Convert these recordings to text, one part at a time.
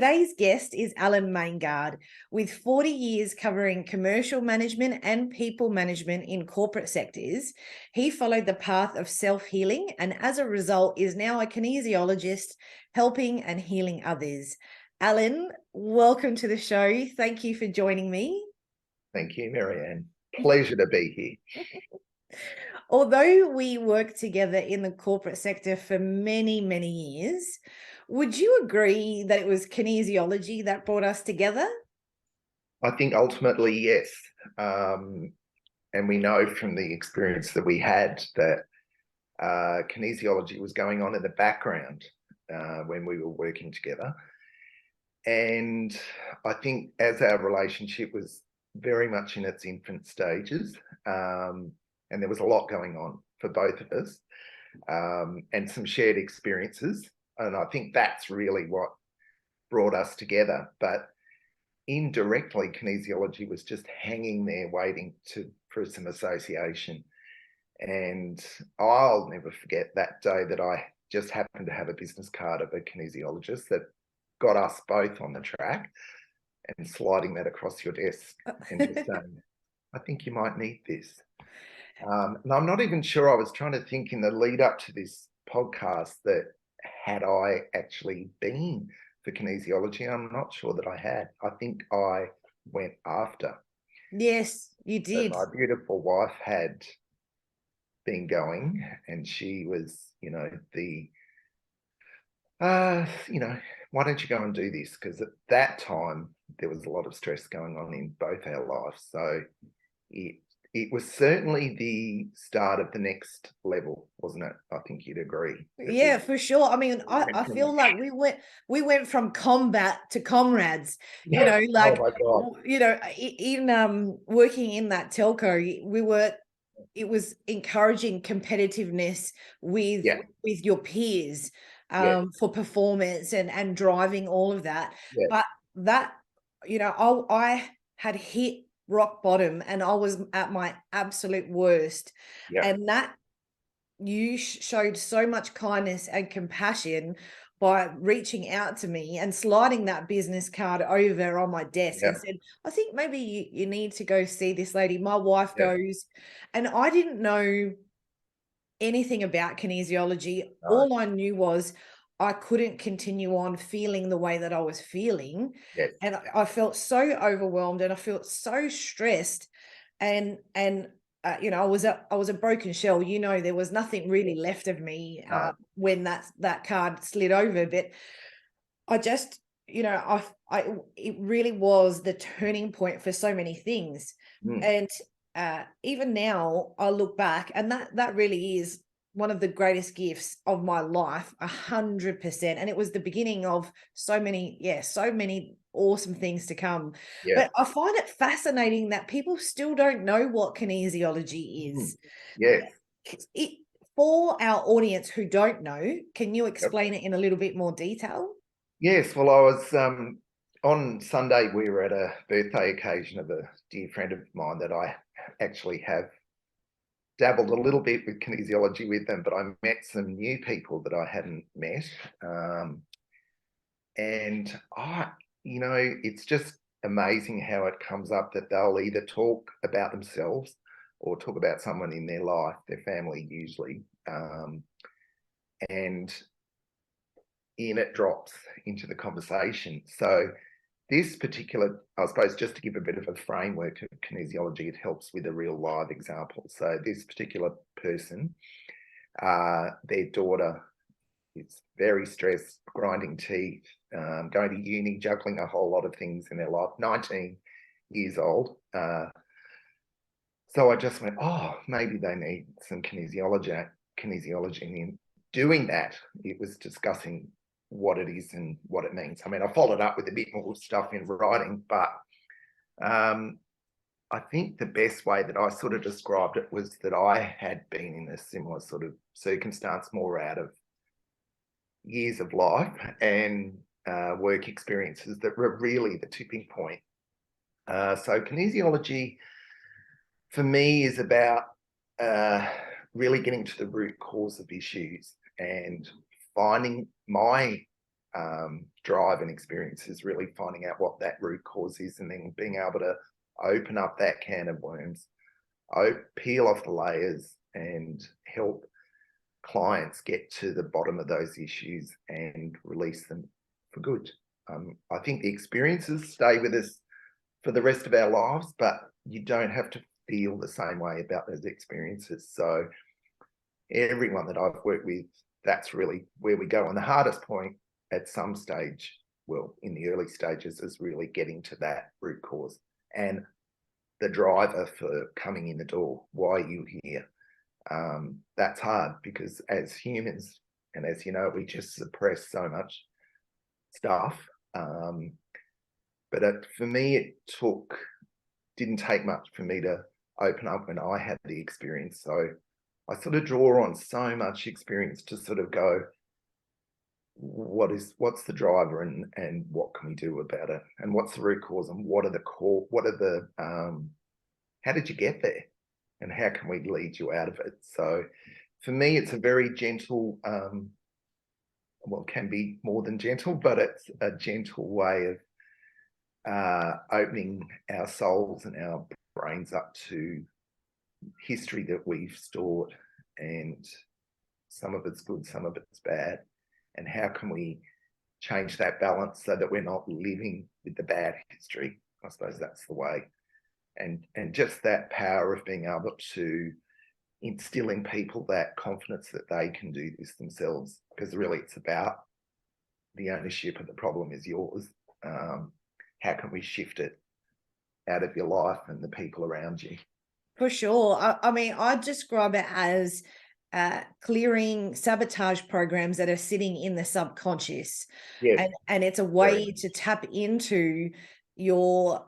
Today's guest is Alan Maingard. With 40 years covering commercial management and people management in corporate sectors, he followed the path of self-healing and as a result is now a kinesiologist helping and healing others. Alan, welcome to the show. Thank you for joining me. Thank you, Maryanne. Pleasure to be here. Although we worked together in the corporate sector for many, many years, would you agree that it was kinesiology that brought us together? I think ultimately, yes. And we know from the experience that we had that kinesiology was going on in the background when we were working together. And I think as our relationship was very much in its infant stages, and there was a lot going on for both of us, and some shared experiences. And I think that's really what brought us together. But indirectly, kinesiology was just hanging there waiting for some association. And I'll never forget that day that I just happened to have a business card of a kinesiologist that got us both on the track, and sliding that across your desk and just saying, I think you might need this. And I'm not even sure, I was trying to think in the lead up to this podcast that had I actually been for kinesiology, I'm not sure that I had. I think I went after. Yes, you did. So my beautiful wife had been going, and she was, why don't you go and do this? Because at that time, there was a lot of stress going on in both our lives. So it was certainly the start of the next level, wasn't it? I think you'd agree. Yeah, for sure. I mean, I feel like we went from combat to comrades, oh my God. in working in that telco, it was encouraging competitiveness with your peers for performance and driving all of that. But that, I had hit rock bottom and I was at my absolute worst. And that you showed so much kindness and compassion by reaching out to me and sliding that business card over on my desk and said, I think maybe you need to go see this lady. My wife goes, and I didn't know anything about kinesiology. All I knew was I couldn't continue on feeling the way that I was feeling. And I felt so overwhelmed and I felt so stressed. And I was a broken shell. There was nothing really left of me when that card slid over. But I just, it really was the turning point for so many things. And even now, I look back, and that really is one of the greatest gifts of my life, 100%. And it was the beginning of so many awesome things to come. But I find it fascinating that people still don't know what kinesiology is. For our audience who don't know, can you explain it in a little bit more detail? Yes, well, I was on Sunday, we were at a birthday occasion of a dear friend of mine that I actually have dabbled a little bit with kinesiology with them, but I met some new people that I hadn't met. And it's just amazing how it comes up that they'll either talk about themselves or talk about someone in their life, their family usually, and in it drops into the conversation. So this particular, I suppose, just to give a bit of a framework of kinesiology, it helps with a real live example. So this particular person, their daughter is very stressed, grinding teeth, going to uni, juggling a whole lot of things in their life, 19 years old. So I just went, maybe they need some kinesiology. And in doing that, it was discussing what it is and what it means. I mean, I followed up with a bit more stuff in writing, but I think the best way that I sort of described it was that I had been in a similar sort of circumstance, more out of years of life and work experiences that were really the tipping point. So kinesiology for me is about really getting to the root cause of issues and finding my drive and experience is really finding out what that root cause is, and then being able to open up that can of worms, peel off the layers, and help clients get to the bottom of those issues and release them for good. I think the experiences stay with us for the rest of our lives, but you don't have to feel the same way about those experiences. So everyone that I've worked with, that's really where we go. And the hardest point at some stage, well, in the early stages, is really getting to that root cause and the driver for coming in the door. Why are you here? That's hard because as humans, and as you know, we just suppress so much stuff. But for me, it didn't take much for me to open up when I had the experience. So I sort of draw on so much experience to sort of go, what's the driver, and what can we do about it, and what's the root cause, and how did you get there, and how can we lead you out of it? So for me, it's a very gentle, well, it can be more than gentle, but it's a gentle way of opening our souls and our brains up to history that we've stored, and some of it's good, some of it's bad, and how can we change that balance so that we're not living with the bad history? I suppose that's the way. And just that power of being able to instill in people that confidence that they can do this themselves, because really it's about the ownership of the problem is yours. How can we shift it out of your life and the people around you? For sure. I mean, I'd describe it as clearing sabotage programs that are sitting in the subconscious. Yes. And it's a way to tap into the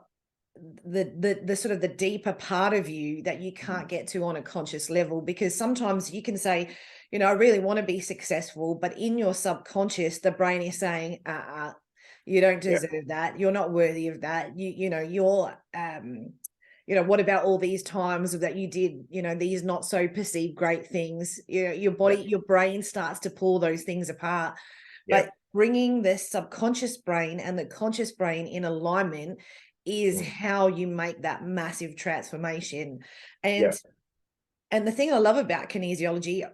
sort of the deeper part of you that you can't get to on a conscious level, because sometimes you can say, you know, I really want to be successful, but in your subconscious, the brain is saying, you don't deserve that. You're not worthy of that. You're what about all these times that you did, these not so perceived great things? Your body, your brain starts to pull those things apart. But bringing the subconscious brain and the conscious brain in alignment is how you make that massive transformation. And the thing I love about kinesiology,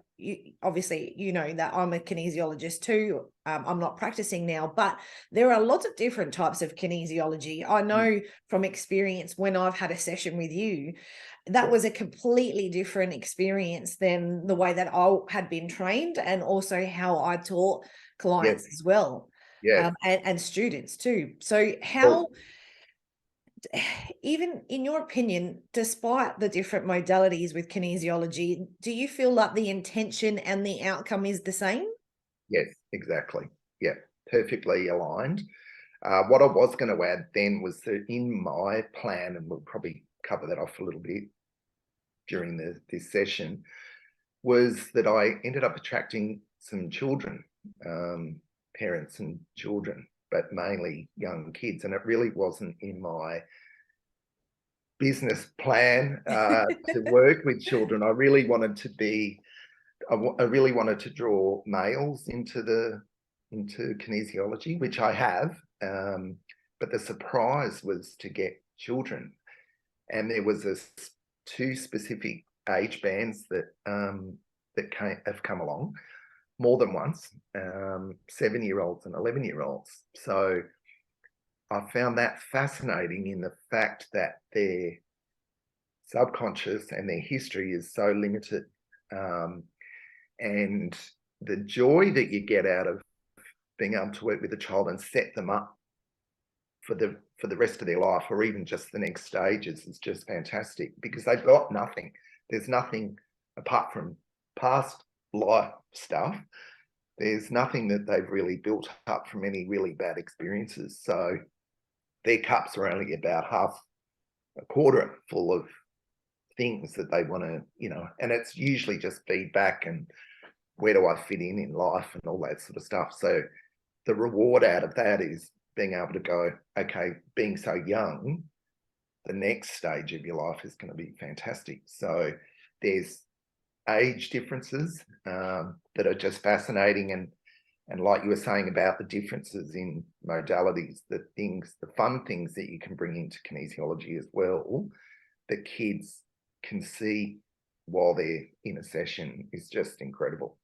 obviously, you know that I'm a kinesiologist too. I'm not practicing now, but there are lots of different types of kinesiology. I know from experience when I've had a session with you, that was a completely different experience than the way that I had been trained, and also how I taught clients as well, and students too. So how... even in your opinion, despite the different modalities with kinesiology, do you feel like the intention and the outcome is the same? Yes, exactly. Yeah, perfectly aligned. What I was going to add then was that in my plan, and we'll probably cover that off a little bit during this session, was that I ended up attracting some children, parents and children, but mainly young kids. And it really wasn't in my business plan to work with children. I really wanted to draw males into kinesiology, which I have. But the surprise was to get children. And there was two specific age bands that have come along more than once, 7-year-olds and 11-year-olds. So I found that fascinating, in the fact that their subconscious and their history is so limited. And the joy that you get out of being able to work with a child and set them up for the rest of their life, or even just the next stages, is just fantastic, because they've got nothing. There's nothing apart from past life stuff. There's nothing that they've really built up from any really bad experiences. So their cups are only about a quarter full of things that they want to, and it's usually just feedback and where do I fit in life and all that sort of stuff. So the reward out of that is being able to go, okay, being so young, the next stage of your life is going to be fantastic. So there's age differences that are just fascinating, And like you were saying about the differences in modalities, the fun things that you can bring into kinesiology as well, that kids can see while they're in a session is just incredible.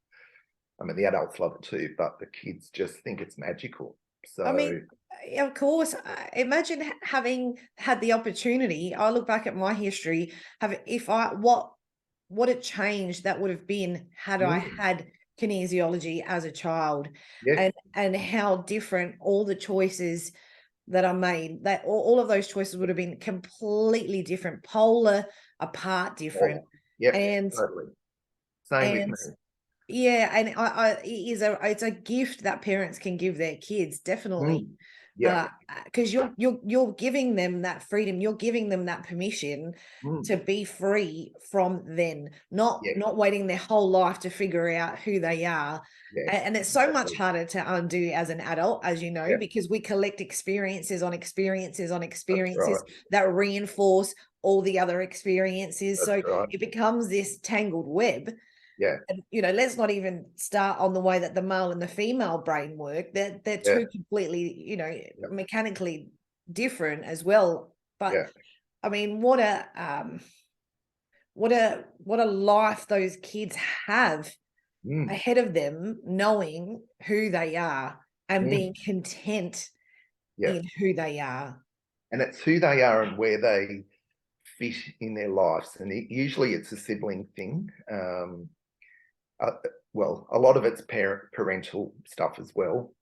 I mean, the adults love it too, but the kids just think it's magical. So, I mean, of course, imagine having had the opportunity. I look back at my history, what a change that would have been had I had kinesiology as a child, yes, and how different all the choices that I made, that all of those choices would have been completely different, polar apart different. yeah, And totally. Same with and me. yeah, and it's a gift that parents can give their kids, definitely. Yeah. Because you're giving them that freedom, you're giving them that permission to be free from then, not waiting their whole life to figure out who they are. Yes, And it's so much harder to undo as an adult, as you know, yeah, because we collect experiences on experiences on that's experiences right. that reinforce all the other experiences. That's So right. it becomes this tangled web. Yeah, And, let's not even start on the way that the male and the female brain work. They're yeah, two completely, yeah, mechanically different as well. But yeah. I mean, what a life those kids have ahead of them, knowing who they are and being content Yeah. in who they are. And it's who they are and where they fit in their lives. And usually it's a sibling thing. Uh, well, a lot of it's parental stuff as well.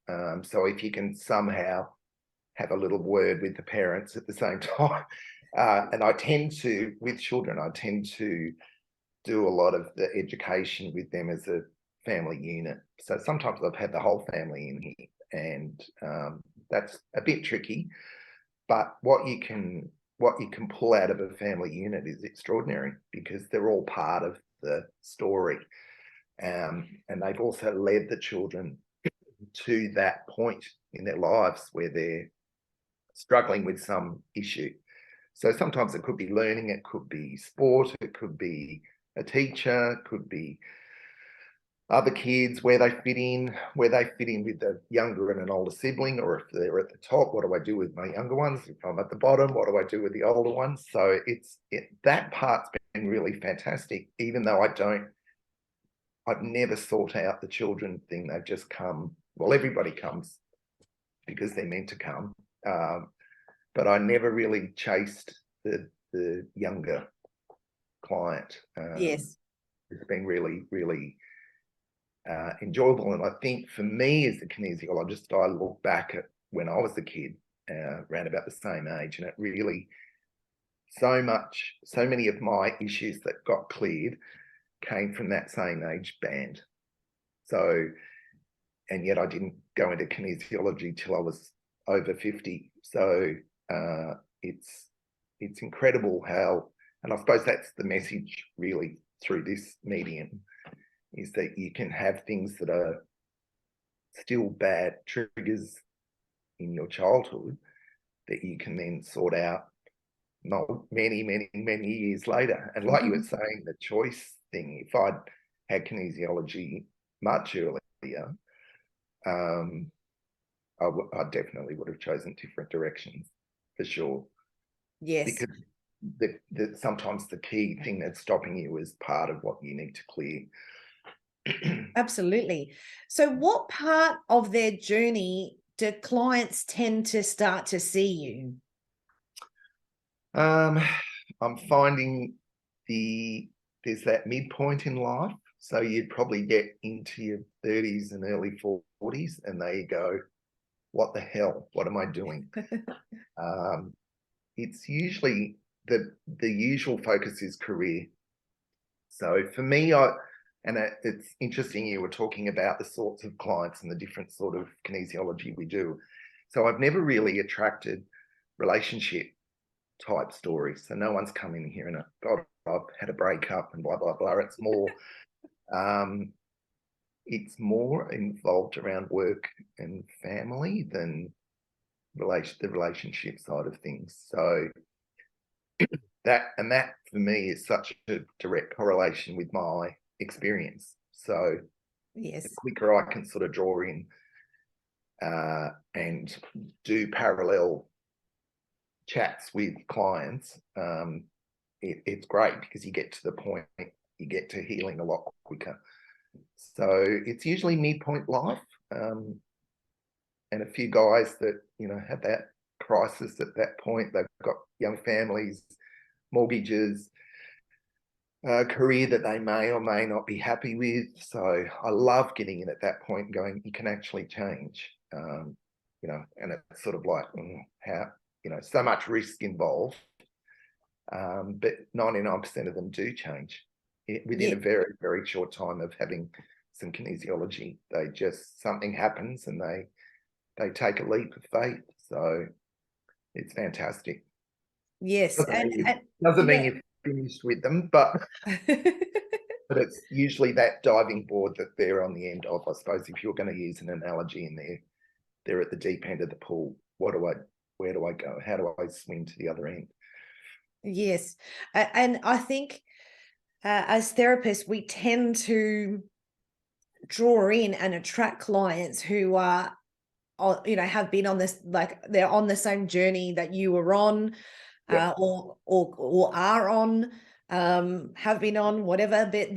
So if you can somehow have a little word with the parents at the same time, and I tend to, with children, I tend to do a lot of the education with them as a family unit. So sometimes I've had the whole family in here, and that's a bit tricky. But what you can pull out of a family unit is extraordinary, because they're all part of the story, and they've also led the children to that point in their lives where they're struggling with some issue. So sometimes it could be learning, it could be sport, it could be a teacher, it could be other kids, where they fit in with the younger and an older sibling, or if they're at the top, what do I do with my younger ones? If I'm at the bottom, what do I do with the older ones? So that part's been really fantastic, even though I've never sought out the children thing. They've just come. Well, everybody comes because they're meant to come. But I never really chased the younger client. Yes. It's been really, really enjoyable. And I think for me as a kinesiologist, I look back at when I was a kid, around about the same age, and it really, so many of my issues that got cleared came from that same age band. So, and yet I didn't go into kinesiology till I was over 50. So it's incredible how, and I suppose that's the message really through this medium, is that you can have things that are still bad triggers in your childhood that you can then sort out not many, many, many years later. And like you were saying, the choice thing, if I'd had kinesiology much earlier, I definitely would have chosen different directions for sure. Yes. Because sometimes the key thing that's stopping you is part of what you need to clear. Absolutely. So what part of their journey do clients tend to start to see you? I'm finding there's that midpoint in life. So you'd probably get into your 30s and early 40s, and there you go, what the hell? What am I doing? It's usually the usual focus is career. So for me, it's interesting you were talking about the sorts of clients and the different sort of kinesiology we do. So I've never really attracted relationship type stories. So no one's come in here and God, I've had a breakup and blah blah blah. It's more involved around work and family than the relationship side of things. So that for me is such a direct correlation with my experience. So Yes. the quicker I can sort of draw in and do parallel chats with clients, it's great because you get to the point, you get to healing a lot quicker. So it's usually midpoint life, and a few guys that, you know, have that crisis at that point. They've got young families, mortgages, career that they may or may not be happy with. So I love getting in at that point and going, you can actually change, you know, and it's sort of like, how, you know, so much risk involved, but 99% of them do change within a very, very short time of having some kinesiology. They just, something happens and they take a leap of faith. So it's fantastic. Yes. Doesn't mean you're finished with them, but but it's usually that diving board that they're on the end of. I suppose if you're going to use an analogy in there, they're at the deep end of the pool. Where do I go? How do I swim to the other end? Yes. And I think as therapists, we tend to draw in and attract clients who are, you know, have been on this, like they're on the same journey that you were on, or are on, have been on, whatever, but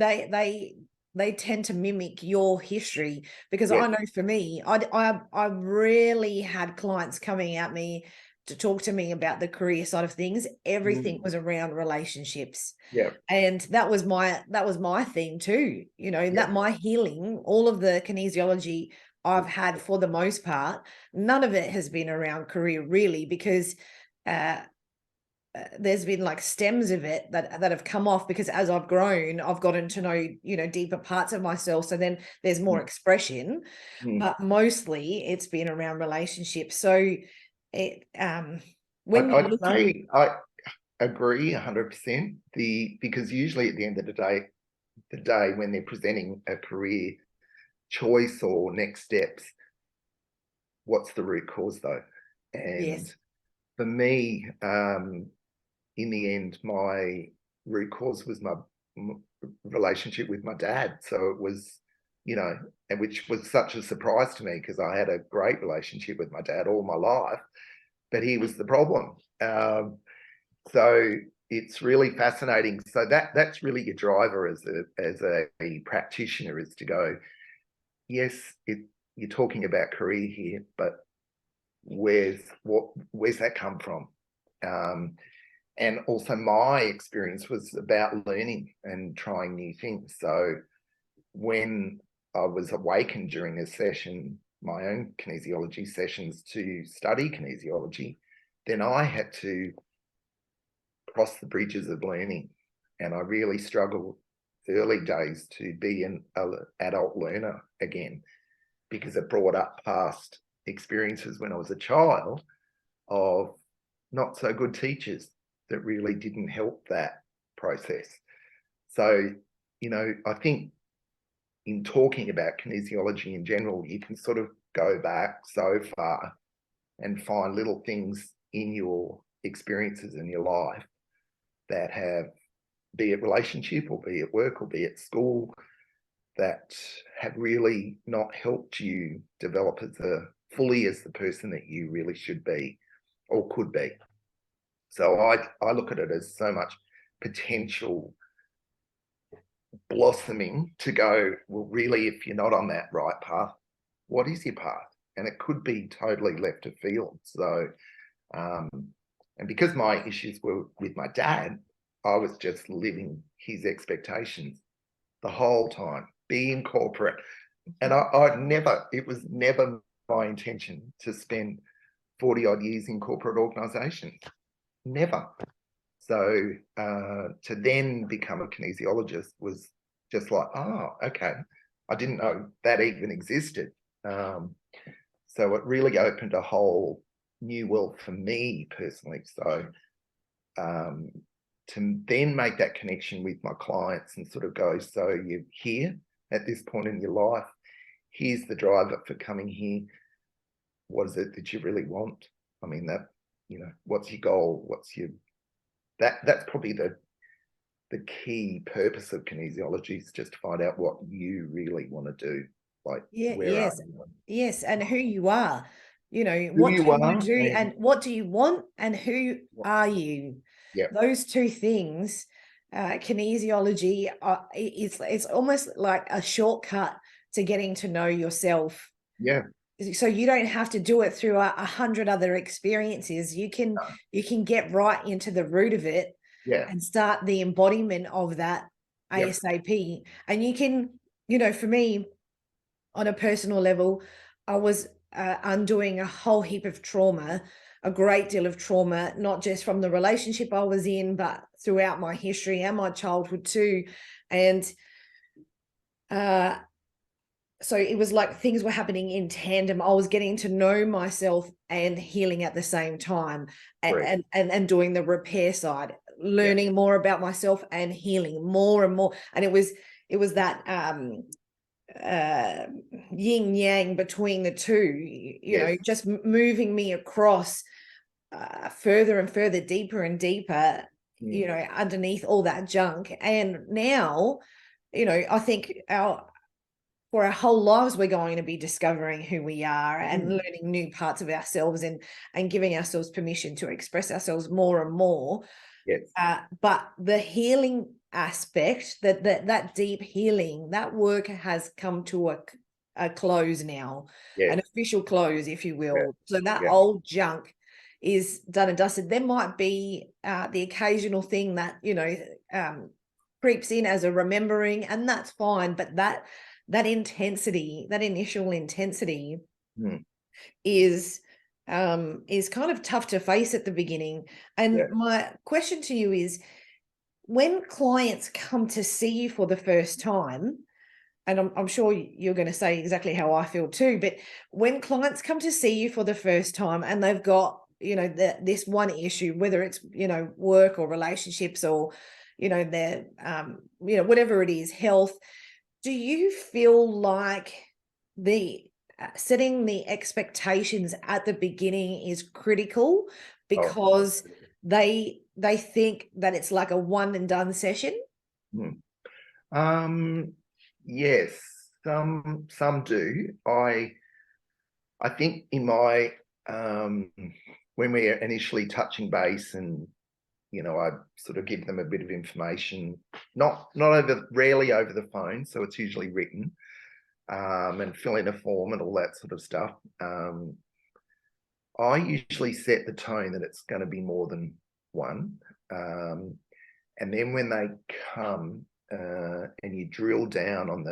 they tend to mimic your history, because I know for me, I rarely had clients coming at me to talk to me about the career side of things. Everything was around relationships. And that was my thing too, you know, that my healing, all of the kinesiology I've had for the most part, none of it has been around career really, because there's been like stems of it that have come off, because as I've grown, I've gotten to know, you know, deeper parts of myself. So then there's more expression, but mostly it's been around relationships. So it, when you're looking, I agree 100%. Because usually at the end of the day when they're presenting a career choice or next steps, what's the root cause though? And for me, in the end, my root cause was my relationship with my dad. So it was, you know, and which was such a surprise to me because I had a great relationship with my dad all my life, but he was the problem. So it's really fascinating. So that's really your driver as a practitioner, is to go, yes, you're talking about career here, but where's that come from? And also my experience was about learning and trying new things. So when I was awakened during a session, my own kinesiology sessions, to study kinesiology, then I had to cross the bridges of learning. And I really struggled early days to be an adult learner again, because it brought up past experiences when I was a child of not so good teachers that really didn't help that process. So, you know, I think in talking about kinesiology in general, you can sort of go back so far and find little things in your experiences in your life that have, be it relationship or be it work or be it school, that have really not helped you develop fully as the person that you really should be or could be. So I look at it as so much potential blossoming to go, well, really, if you're not on that right path, what is your path? And it could be totally left of field. So, and because my issues were with my dad, I was just living his expectations the whole time, being corporate. And it was never my intention to spend 40 odd years in corporate organizations. Never. So to then become a kinesiologist was just like, oh, okay. I didn't know that even existed. So it really opened a whole new world for me personally. So to then make that connection with my clients and sort of go, so you're here at this point in your life, here's the driver for coming here. What is it that you really want? I mean, that, you know, what's your goal? What's your, that's probably the key purpose of kinesiology is just to find out what you really want to do. Like, where are you? Yes, and who you are. You know, Who what do you you want are, to do, and what do you want, and who are you? Yeah. Those two things, kinesiology, it's almost like a shortcut to getting to know yourself. Yeah. So you don't have to do it through 100 other experiences. You can get right into the root of it, and start the embodiment of that ASAP. And you can, you know, for me, on a personal level, I was undoing a whole heap of trauma, a great deal of trauma, not just from the relationship I was in, but throughout my history and my childhood too. And so it was like things were happening in tandem. I was getting to know myself and healing at the same time, and doing the repair side, learning more about myself and healing more and more. And it was that yin yang between the two, you know, just moving me across further and further, deeper and deeper, you know, underneath all that junk. And now, you know, I think for our whole lives, we're going to be discovering who we are and learning new parts of ourselves, and giving ourselves permission to express ourselves more and more. But the healing aspect, that deep healing, that work has come to a close now, an official close, if you will. So that old junk is done and dusted. There might be the occasional thing that, you know, creeps in as a remembering, and that's fine. But that intensity, that initial intensity, is kind of tough to face at the beginning. And my question to you is, when clients come to see you for the first time, and I'm sure you're going to say exactly how I feel too, but when clients come to see you for the first time and they've got, you know, this one issue, whether it's, you know, work or relationships, or, you know, their you know, whatever it is, health, do you feel like the setting the expectations at the beginning is critical, because they think that it's like a one and done session? Yes, some do. I think in my when we're initially touching base, and you know, I sort of give them a bit of information, rarely over the phone, so it's usually written, and fill in a form and all that sort of stuff. I usually set the tone that it's going to be more than one, and then when they come and you drill down on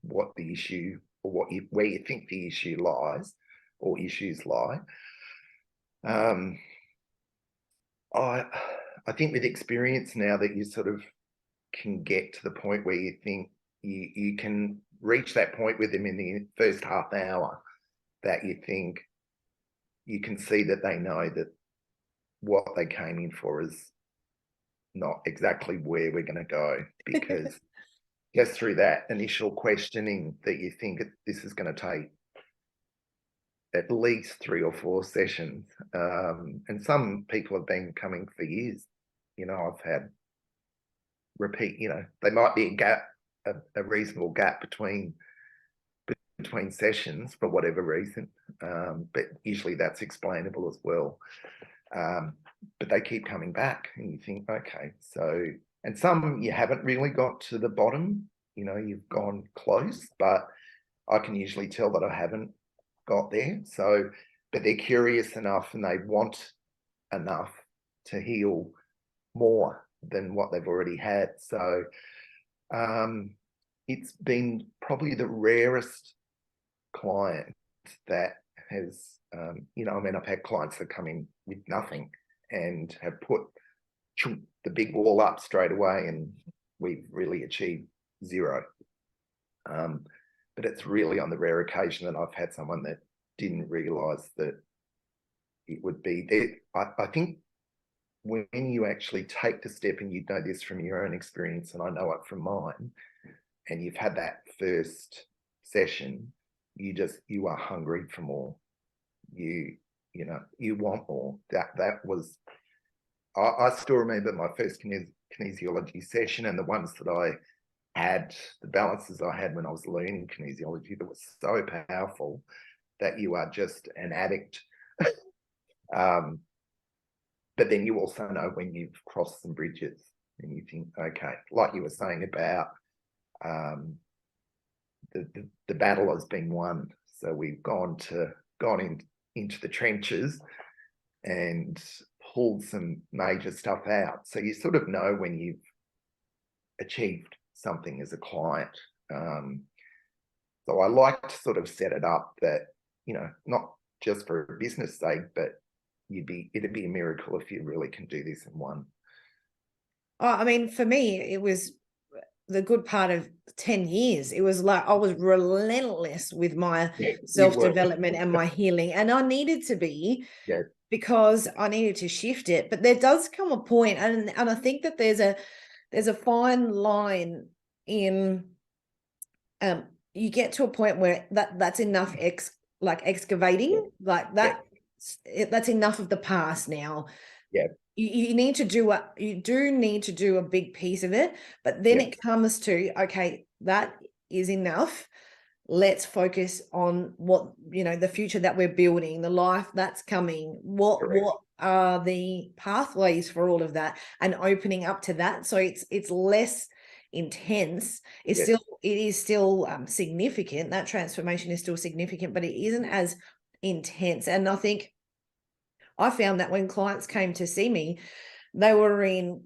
what the issue, or where you think the issue lies, or issues lie. I think with experience now, that you sort of can get to the point where you think you can reach that point with them in the first half hour, that you think you can see that they know that what they came in for is not exactly where we're going to go, because just through that initial questioning, that you think this is going to take at least 3 or 4 sessions. And some people have been coming for years. You know, I've had repeat, you know, there might be a reasonable gap between sessions for whatever reason. But usually that's explainable as well. But they keep coming back, and you think, okay, so, and some you haven't really got to the bottom, you know, you've gone close, but I can usually tell that I haven't got there. So, but they're curious enough and they want enough to heal more than what they've already had. So it's been probably the rarest client that has, you know, I mean, I've had clients that come in with nothing and have put the big wall up straight away, and we've really achieved 0. But it's really on the rare occasion that I've had someone that didn't realise that it would be there. I think when you actually take the step, and you know this from your own experience, and I know it from mine, and you've had that first session, you are hungry for more. You know, you want more. That was I still remember my first kinesiology session, and the ones that I had, the balances I had when I was learning kinesiology, that was so powerful that you are just an addict. But then you also know when you've crossed some bridges and you think, okay, like you were saying about the battle has been won. So we've gone into the trenches and pulled some major stuff out. So you sort of know when you've achieved something as a client. So I like to sort of set it up that, you know, not just for a business sake, but it'd be a miracle if you really can do this in one. Oh, I mean, for me, it was the good part of 10 years. It was like I was relentless with my self-development and my healing, and I needed to be, because I needed to shift it. But there does come a point, and I think that there's a fine line in you get to a point where that's enough excavating, like that. That's enough of the past now. You need to do you do need to do a big piece of it, but then it comes to, okay, that is enough. Let's focus on what, you know, the future that we're building, the life that's coming. What are the pathways for all of that, and opening up to that. So it's less intense. It is still significant. That transformation is still significant, but it isn't as intense. And I think I found that when clients came to see me, they were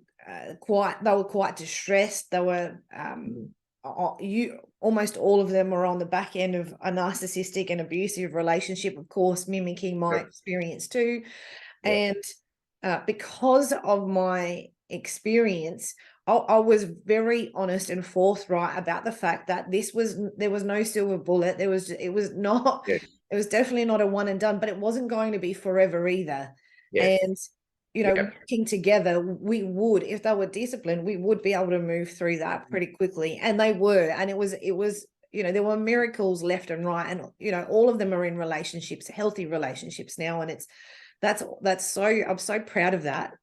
quite distressed. They were almost all of them were on the back end of a narcissistic and abusive relationship, of course, mimicking my experience too. And because of my experience, I was very honest and forthright about the fact that there was no silver bullet. It was definitely not a one and done, but it wasn't going to be forever either. And, you know, working together, we would, if they were disciplined, we would be able to move through that pretty quickly. And they were, and it was, you know, there were miracles left and right. And, you know, all of them are in relationships, healthy relationships now. And I'm so proud of that.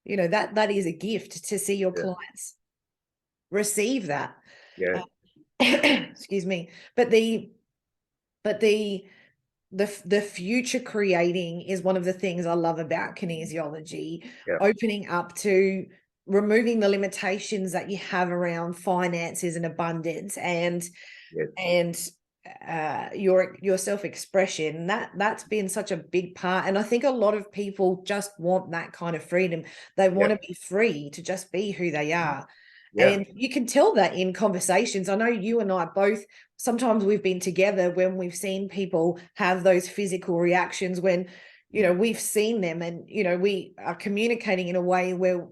You know, that is a gift to see your clients receive that. Excuse me. But the future creating is one of the things I love about kinesiology. Opening up to removing the limitations that you have around finances and abundance and your self-expression. That's been such a big part. And I think a lot of people just want that kind of freedom. They want to be free to just be who they are. And you can tell that in conversations. I know you and I both, sometimes we've been together when we've seen people have those physical reactions when, you know, we've seen them, and, you know, we are communicating in a way where,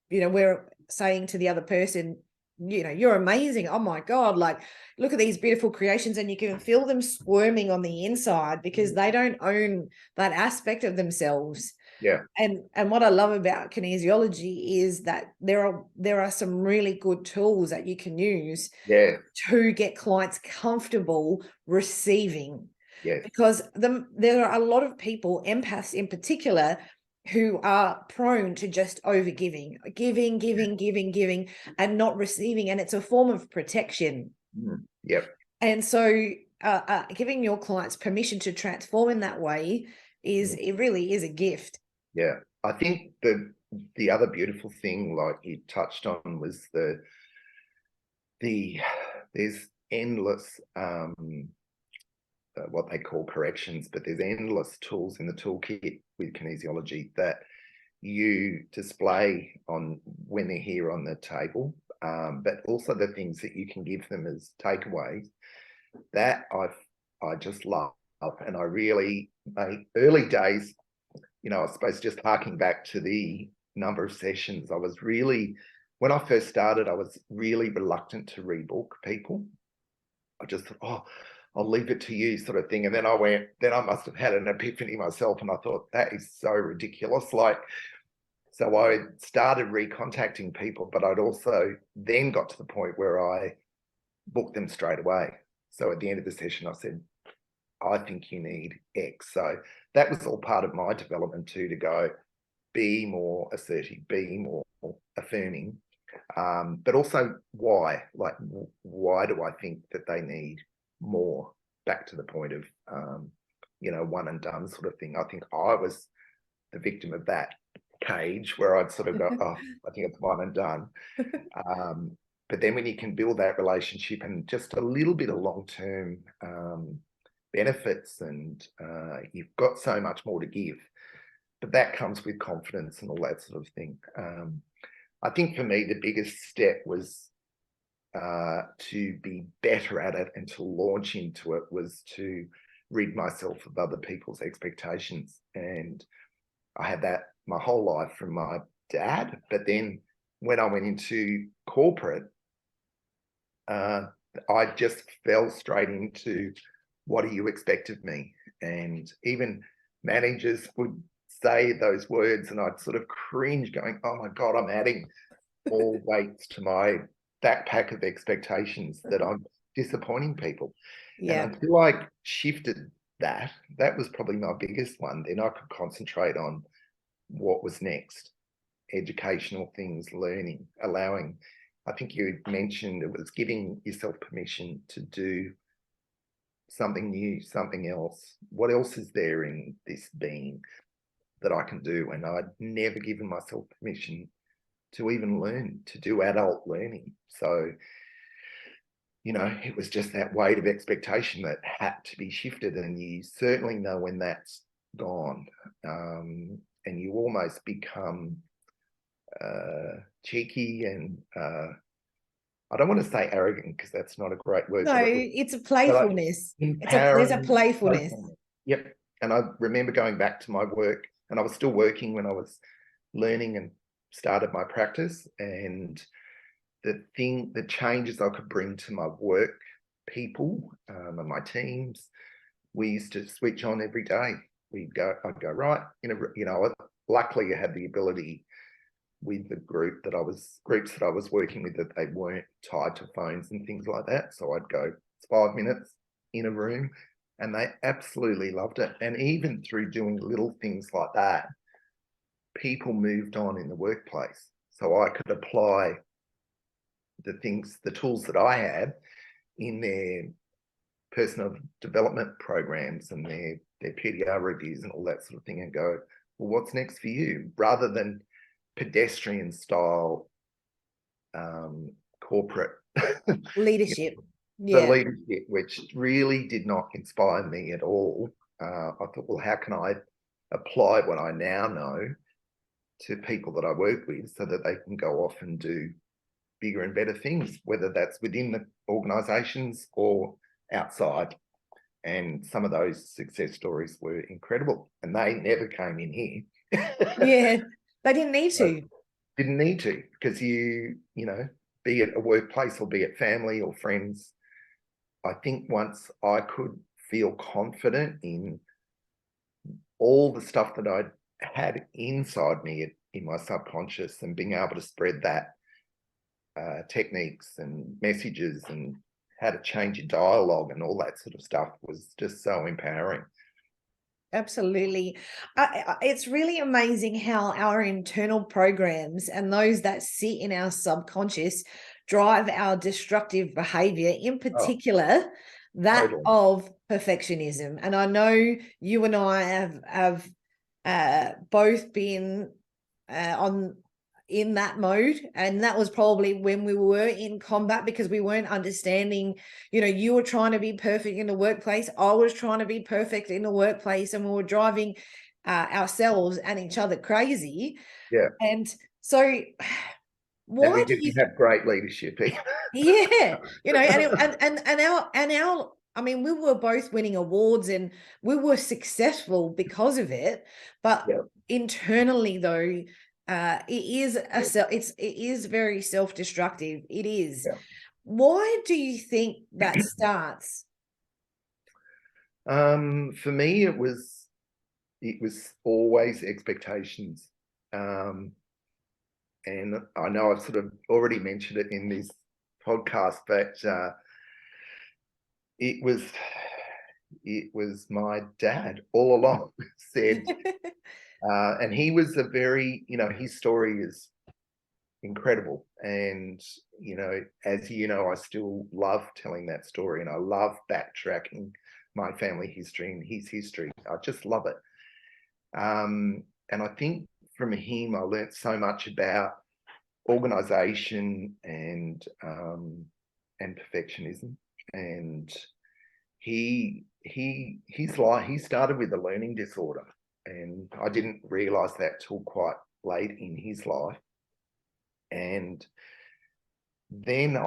you know, we're saying to the other person, you know, you're amazing. Oh my God, like, look at these beautiful creations, and you can feel them squirming on the inside because they don't own that aspect of themselves. And what I love about kinesiology is that there are some really good tools that you can use to get clients comfortable receiving. Because there are a lot of people, empaths in particular, who are prone to just overgiving, giving, and not receiving. And it's a form of protection. And so giving your clients permission to transform in that way it really is a gift. I think the other beautiful thing, like you touched on, was there's endless what they call corrections, but there's endless tools in the toolkit with kinesiology that you display on when they're here on the table, but also the things that you can give them as takeaways that I just love. And I really, early days, you know, I suppose just harking back to the number of sessions, when I first started, I was really reluctant to rebook people. I just thought, oh, I'll leave it to you, sort of thing. And then I must have had an epiphany myself, and I thought, that is so ridiculous. Like, so I started recontacting people, but I'd also then got to the point where I booked them straight away. So at the end of the session, I said, I think you need X. So that was all part of my development too, to go, be more assertive, be more affirming, but also why? Like, why do I think that they need more? Back to the point of, one and done sort of thing. I think I was the victim of that cage where I'd sort of go, oh, I think it's one and done. But then when you can build that relationship and just a little bit of long-term benefits, and you've got so much more to give, but that comes with confidence and all that sort of thing. I think for me, the biggest step was to be better at it and to launch into it, was to rid myself of other people's expectations. And I had that my whole life from my dad. But then when I went into corporate, I just fell straight into, what do you expect of me? And even managers would say those words and I'd sort of cringe, going, oh my God, I'm adding more weights to my backpack of expectations that I'm disappointing people. Yeah. And until I shifted that was probably my biggest one. Then I could concentrate on what was next, educational things, learning, allowing. I think you mentioned it was giving yourself permission to do something new, something else. What else is there in this being that I can do? And I'd never given myself permission to even learn, to do adult learning. So, it was just that weight of expectation that had to be shifted. And you certainly know when that's gone. And you almost become cheeky and I don't want to say arrogant, because that's not a great word. No, it's a playfulness. There's a playfulness. Yep. And I remember going back to my work, and I was still working when I was learning and started my practice, and the changes I could bring to my work people and my teams, we used to switch on every day. I'd go, right, luckily I had the ability with the groups that I was working with, that they weren't tied to phones and things like that. So I'd go, it's 5 minutes in a room, and they absolutely loved it. And even through doing little things like that, people moved on in the workplace. So I could apply the tools that I had in their personal development programs and their PDR reviews and all that sort of thing, and go, well, what's next for you? Rather than pedestrian style corporate leadership. The leadership, which really did not inspire me at all. I thought, well, how can I apply what I now know to people that I work with so that they can go off and do bigger and better things, whether that's within the organizations or outside. And some of those success stories were incredible, and they never came in here. Yeah, they didn't need to. Didn't need to, because be it a workplace or be it family or friends, I think once I could feel confident in all the stuff that I'd had inside me in my subconscious, and being able to spread that techniques and messages and how to change your dialogue and all that sort of stuff, was just so empowering. Absolutely. It's really amazing how our internal programs and those that sit in our subconscious drive our destructive behavior, in particular, that of perfectionism. And I know you and I have both been in that mode, and that was probably when we were in combat, because we weren't understanding, you were trying to be perfect in the workplace, I was trying to be perfect in the workplace, and we were driving ourselves and each other crazy. Yeah. And so why do you have great leadership? Yeah, and our I mean, we were both winning awards and we were successful because of it, but internally though, it is very self-destructive. It is. Why do you think that starts? For me, it was always expectations. And I know I've sort of already mentioned it in this podcast, but it was my dad all along said, And he was a very, his story is incredible. And, as you know, I still love telling that story, and I love backtracking my family history and his history. I just love it. And I think from him, I learned so much about organization and perfectionism. And his life, he started with a learning disorder, and I didn't realize that till quite late in his life. And then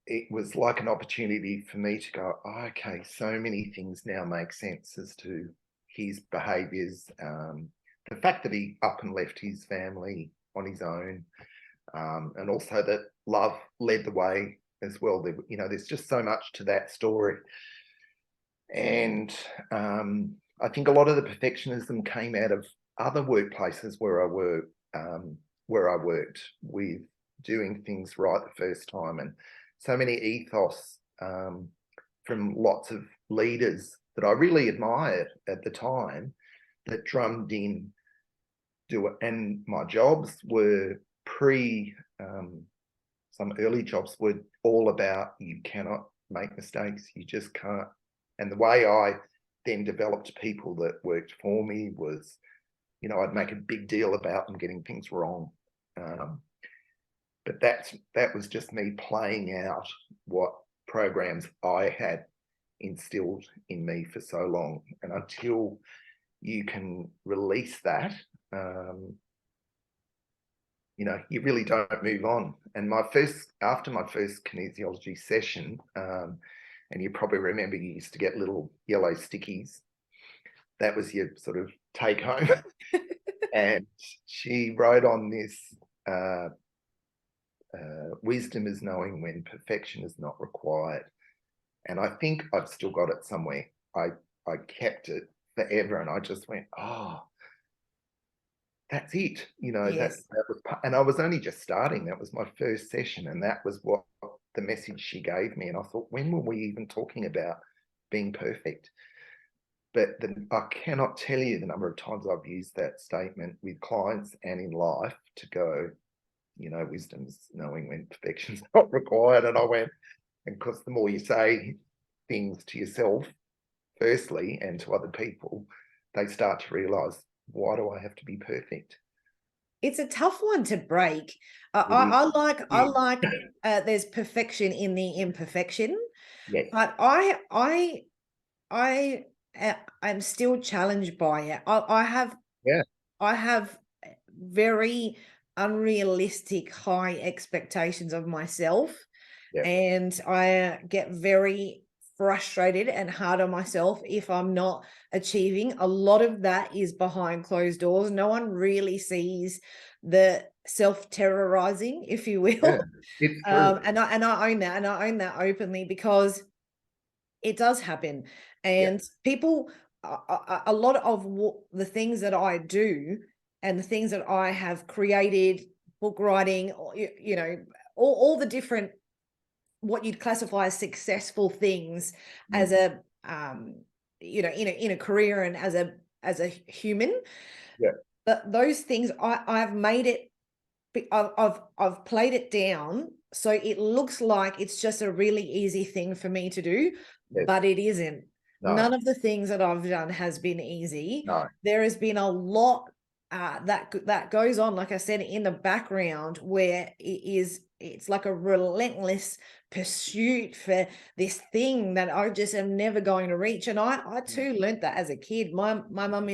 it was like an opportunity for me to go, oh, okay, so many things now make sense as to his behaviours, the fact that he up and left his family on his own, and also that love led the way as well. There's just so much to that story. And I think a lot of the perfectionism came out of other workplaces where I worked with doing things right the first time, and so many ethos from lots of leaders that I really admired at the time that drummed in do it. And my jobs were some early jobs were all about, you cannot make mistakes, you just can't. And the way I then developed people that worked for me was, I'd make a big deal about them getting things wrong. But that was just me playing out what programs I had instilled in me for so long. And until you can release that, you really don't move on. And after my first kinesiology session, and you probably remember you used to get little yellow stickies. That was your sort of take home. And she wrote on this, wisdom is knowing when perfection is not required. And I think I've still got it somewhere. I kept it forever, and I just went, oh, that's it. Yes. that was, and I was only just starting. That was my first session, and that was what the message she gave me. And I thought, when were we even talking about being perfect? But I cannot tell you the number of times I've used that statement with clients and in life to go, wisdom's knowing when perfection's not required. And I went, and because the more you say things to yourself, firstly, and to other people, they start to realize, why do I have to be perfect? It's a tough one to break. I like there's perfection in the imperfection. Yes. But I'm still challenged by it. I have very unrealistic high expectations of myself. Yeah. And I get very frustrated and hard on myself if I'm not achieving. A lot of that is behind closed doors. No one really sees the self-terrorizing, if you will. Yeah, it's true. And I own that, and I own that openly, because it does happen. And people, a lot of the things that I do and the things that I have created, book writing, all the different, what you'd classify as successful things as a, in a career and as a human. Yeah. But those things, I've made it, I've played it down so it looks like it's just a really easy thing for me to do, but it isn't. No. None of the things that I've done has been easy. No. There has been a lot that goes on, like I said, in the background, where it's like a relentless pursuit for this thing that I just am never going to reach. And I too learned that as a kid. My mum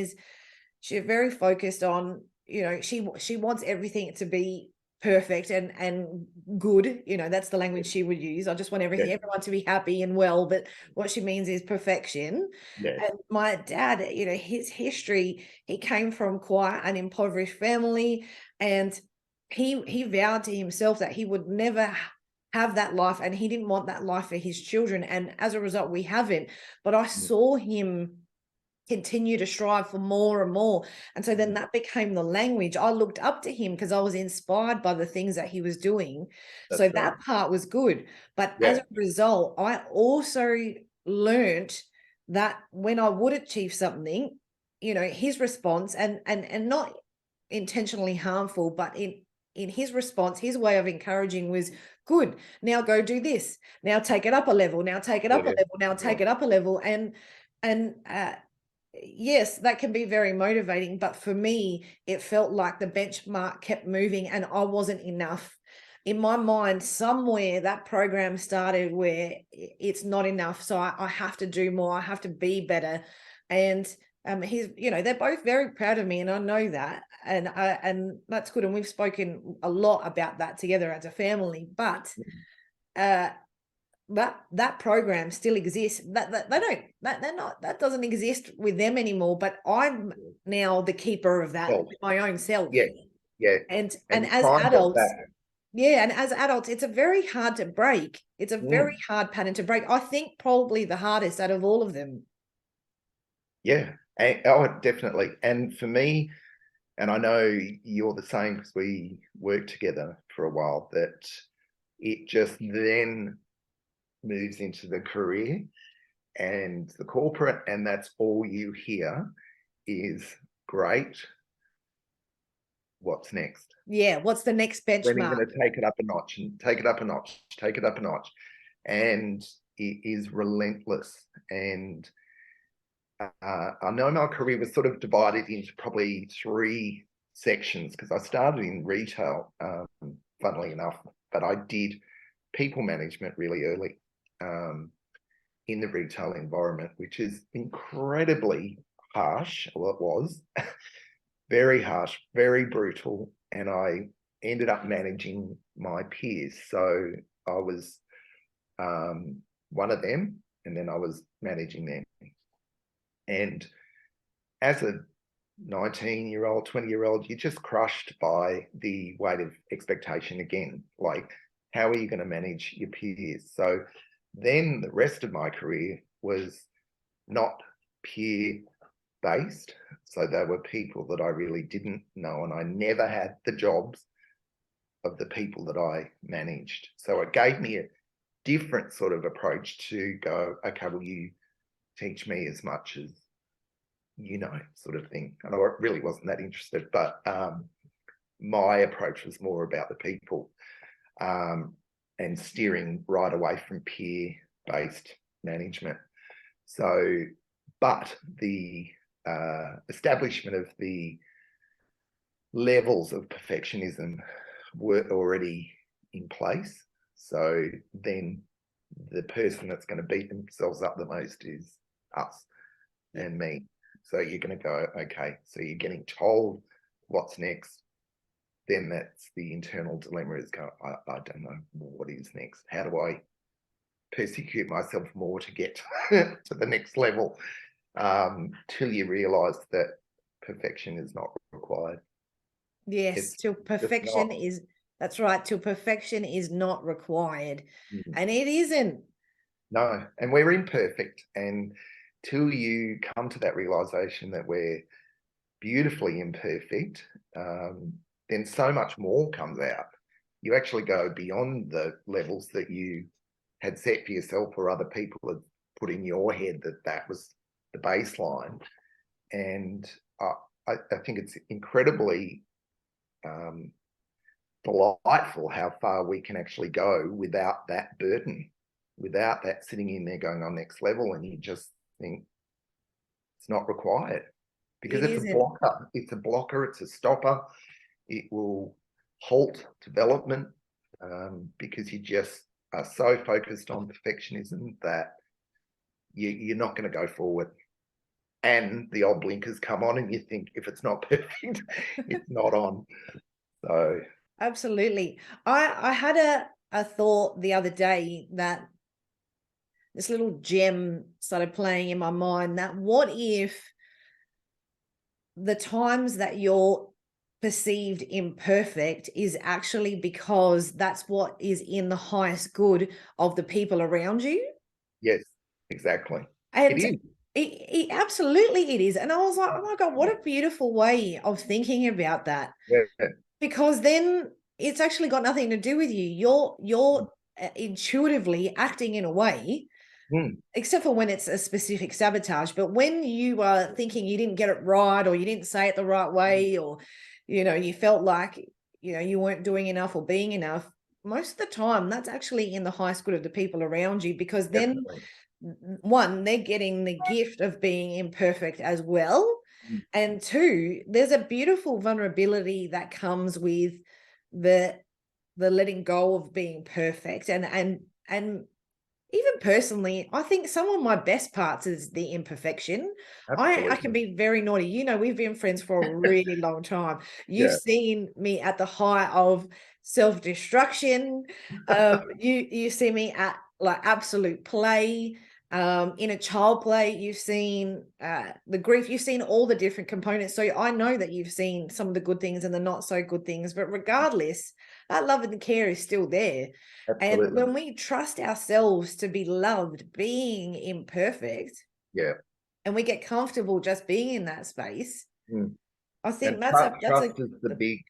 she's very focused on, she wants everything to be perfect and good. That's the language she would use. I just want everyone to be happy and well, but what she means is perfection. And my dad, his history, he came from quite an impoverished family, and he vowed to himself that he would never have that life, and he didn't want that life for his children, and as a result we haven't. But I saw him continue to strive for more and more. And so then that became the language. I looked up to him because I was inspired by the things that he was doing. That's so right. That part was good. But as a result, I also learned that when I would achieve something, you know, his response, and not intentionally harmful, but in his response, his way of encouraging was, good, now go do this, now take it up a level, now take it up a level, now take it up a level. And yes, that can be very motivating, but for me, it felt like the benchmark kept moving and I wasn't enough. In my mind, somewhere that program started where it's not enough. So I have to do more. I have to be better. And he's, you know, they're both very proud of me, and I know that, and that's good. And we've spoken a lot about that together as a family. But that program still exists. That doesn't exist with them anymore. But I'm now the keeper of that, my own self. Yeah. And as adults. Yeah, and as adults, it's a very hard to break. It's a very hard pattern to break. I think probably the hardest out of all of them. Yeah, definitely. And for me, and I know you're the same because we worked together for a while, that it just then moves into the career and the corporate, and that's all you hear is, great, what's next? Yeah, what's the next benchmark? When are you going to take it up a notch and take it up a notch, take it up a notch? And it is relentless. And I know my career was sort of divided into probably 3 sections, because I started in retail, funnily enough, but I did people management really early in the retail environment, which is incredibly harsh. Well, it was very harsh, very brutal, and I ended up managing my peers. So I was one of them, and then I was managing them. And as a 19-year-old, 20-year-old, you're just crushed by the weight of expectation again. Like, how are you going to manage your peers? So then the rest of my career was not peer-based. So there were people that I really didn't know, and I never had the jobs of the people that I managed. So it gave me a different sort of approach to go, okay, well, you teach me as much as you know, sort of thing. And I really wasn't that interested, but my approach was more about the people, and steering right away from peer-based management. So, but the establishment of the levels of perfectionism were already in place. So then the person that's going to beat themselves up the most is us and me. So you're going to go, okay, so you're getting told what's next. Then that's the internal dilemma, is go, I don't know what is next. How do I persecute myself more to get to the next level, till you realise that perfection is not required. Yes, till perfection is, that's right, till perfection is not required. And it isn't. No, and we're imperfect. And till you come to that realisation that we're beautifully imperfect, then so much more comes out. You actually go beyond the levels that you had set for yourself or other people had put in your head that was the baseline. And I think it's incredibly delightful how far we can actually go without that burden, without that sitting in there going on next level, and you just think it's not required, because it's a blocker. It's a blocker. It's a stopper. It will halt development, because you just are so focused on perfectionism that you're not going to go forward. And the old blinkers come on, and you think, if it's not perfect, it's not on. So absolutely. I had a thought the other day that this little gem started playing in my mind, that what if the times that you're perceived imperfect is actually because that's what is in the highest good of the people around you? Yes, exactly. And it is. Absolutely it is. And I was like, oh my God, what a beautiful way of thinking about that. Yeah. Because then it's actually got nothing to do with you. You're intuitively acting in a way except for when it's a specific sabotage. But when you are thinking you didn't get it right, or you didn't say it the right way, or, you know, you felt like, you know, you weren't doing enough or being enough, most of the time that's actually in the highest good of the people around you, because then Definitely. one, they're getting the gift of being imperfect as well. Mm. And two, there's a beautiful vulnerability that comes with the letting go of being perfect. And even personally, I think some of my best parts is the imperfection. I can Absolutely. be very naughty. You know, we've been friends for a really long time. You've Yeah. seen me at the height of self-destruction. You see me at like absolute play. In a child play, you've seen the grief, you've seen all the different components. So I know that you've seen some of the good things and the not so good things, but regardless, that love and care is still there. And Absolutely. when we trust ourselves to be loved, being imperfect, Yeah. and we get comfortable just being in that space, Mm. I think And trust is the big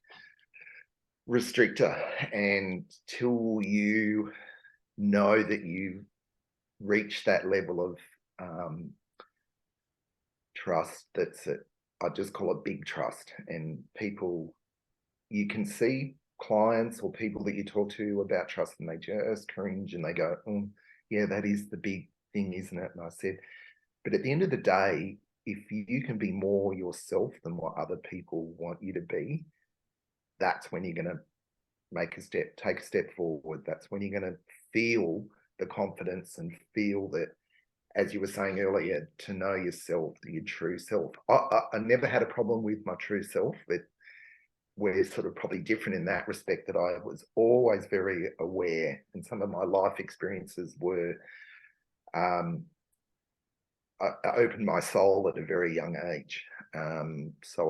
restrictor. And till you know that you've reached that level of trust, that's it. I just call it big trust. And people, you can see clients or people that you talk to about trust, and they just cringe and they go, oh, yeah, that is the big thing, isn't it? And I said, but at the end of the day, if you can be more yourself than what other people want you to be, that's when you're going to take a step forward. That's when you're going to feel the confidence and feel that, as you were saying earlier, to know yourself, your true self. I never had a problem with my true self, but we're sort of probably different in that respect, that I was always very aware, and some of my life experiences were, I opened my soul at a very young age. So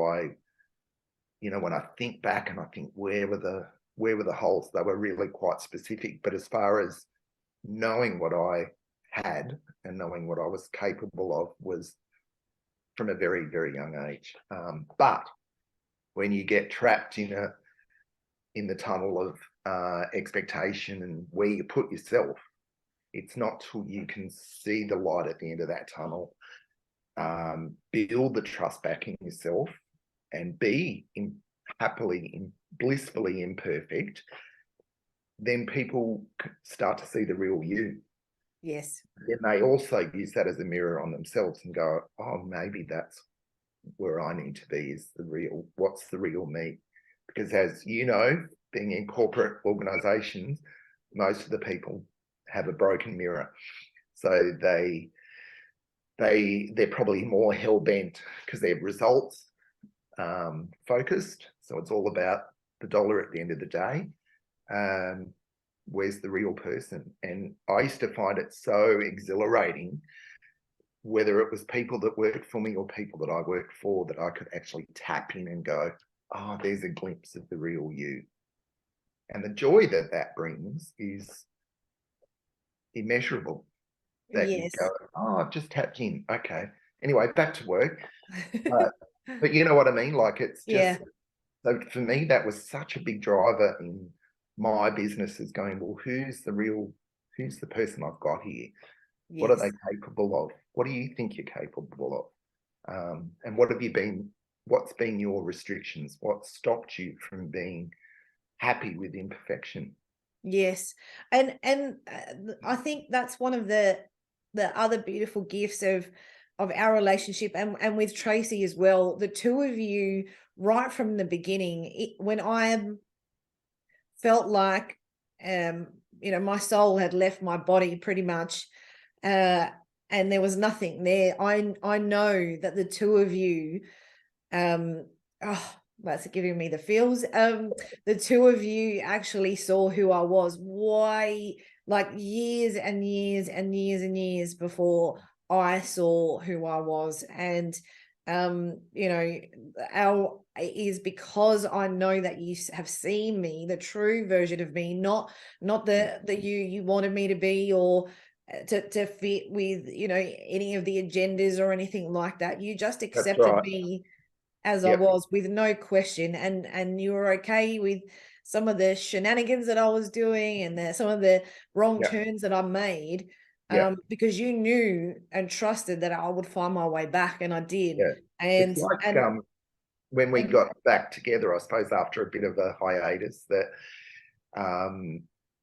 when I think back and I think where were the holes, they were really quite specific. But as far as knowing what I had and knowing what I was capable of was from a very, very young age. But when you get trapped in the tunnel of expectation and where you put yourself, it's not till you can see the light at the end of that tunnel, build the trust back in yourself, and be blissfully imperfect, then people start to see the real you. Yes. Then they also use that as a mirror on themselves and go, oh, maybe that's where I need to be, is what's the real me? Because as you know, being in corporate organizations, most of the people have a broken mirror. So they're probably more hell-bent because they're results focused. So it's all about the dollar at the end of the day. Where's the real person? And I used to find it so exhilarating, whether it was people that worked for me or people that I worked for, that I could actually tap in and go, oh, there's a glimpse of the real you. And the joy that that brings is immeasurable. That you Yes. go, oh, I've just tapped in. Okay. Anyway, back to work. But you know what I mean? Like, it's just, so for me, that was such a big driver in my business, is going, well, who's the person I've got here? Yes. What are they capable of? What do you think you're capable of? And what's been your restrictions? What stopped you from being happy with imperfection? Yes. And I think that's one of the other beautiful gifts of our relationship, and with Tracy as well. The two of you, right from the beginning, when I felt like my soul had left my body pretty much, and there was nothing there, I know that the two of you, that's giving me the feels. The two of you actually saw who I was, why, like years and years and years and years before I saw who I was. And is because I know that you have seen me, the true version of me, not the you wanted me to be, or to fit with any of the agendas or anything like that. You just That's accepted right. me as I Yep. was, with no question, and you were okay with some of the shenanigans that I was doing, and some of the wrong Yep. turns that I made. because you knew and trusted that I would find my way back, and I did. Yeah. And it's like when we got back together, I suppose after a bit of a hiatus, that